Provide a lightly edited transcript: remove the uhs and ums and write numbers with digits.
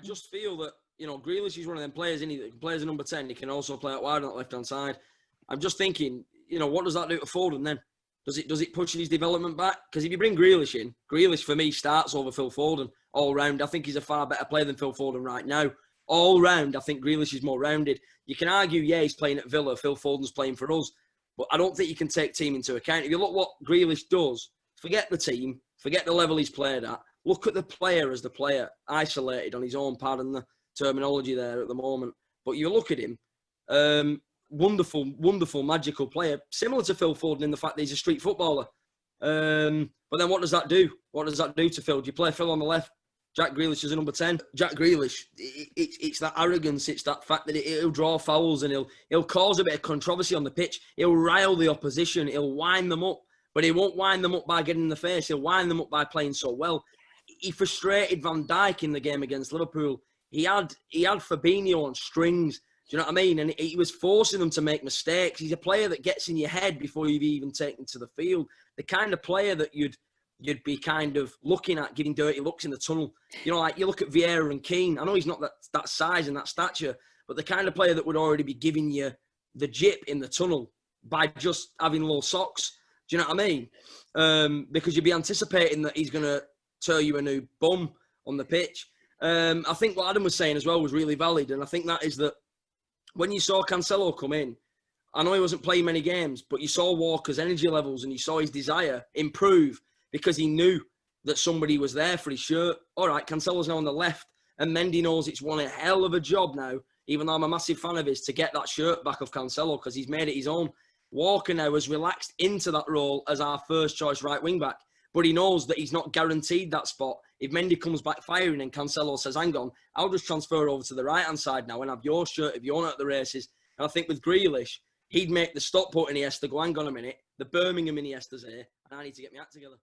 just feel that, Grealish is one of them players, and he plays a number 10. He can also play out wide on that left-hand side. I'm just thinking, what does that do to Foden then? Does it push his development back? Because if you bring Grealish in, Grealish for me starts over Phil Foden all round. I think he's a far better player than Phil Foden right now. All round, I think Grealish is more rounded. You can argue, he's playing at Villa, Phil Foden's playing for us. But I don't think you can take team into account. If you look what Grealish does, forget the team, forget the level he's played at. Look at the player as the player, isolated on his own, pardon the terminology there at the moment. But you look at him, wonderful, wonderful, magical player, similar to Phil Foden in the fact that he's a street footballer. But then what does that do? What does that do to Phil? Do you play Phil on the left? Jack Grealish is a number 10. Jack Grealish, it's that arrogance, it's that fact that he'll draw fouls and he'll cause a bit of controversy on the pitch. He'll rile the opposition, he'll wind them up, but he won't wind them up by getting in the face. He'll wind them up by playing so well. He frustrated Van Dijk in the game against Liverpool. He had Fabinho on strings. Do you know what I mean? And he was forcing them to make mistakes. He's a player that gets in your head before you've even taken to the field. The kind of player that you'd be kind of looking at, giving dirty looks in the tunnel. Like you look at Vieira and Keane. I know he's not that size and that stature, but the kind of player that would already be giving you the jip in the tunnel by just having low socks. Do you know what I mean? Because you'd be anticipating that he's going to tear you a new bum on the pitch. I think what Adam was saying as well was really valid, and I think that is that when you saw Cancelo come in, I know he wasn't playing many games, but you saw Walker's energy levels and you saw his desire improve because he knew that somebody was there for his shirt. All right, Cancelo's now on the left, and Mendy knows it's one hell of a job now, even though I'm a massive fan of his, to get that shirt back of Cancelo because he's made it his own. Walker now has relaxed into that role as our first choice right wing back, but he knows that he's not guaranteed that spot. If Mendy comes back firing and Cancelo says, hang on, I'll just transfer over to the right-hand side now and have your shirt if you're not at the races. And I think with Grealish, he'd make the stop put Iniesta go, hang on a minute, the Birmingham Iniesta's here, and I need to get my act together.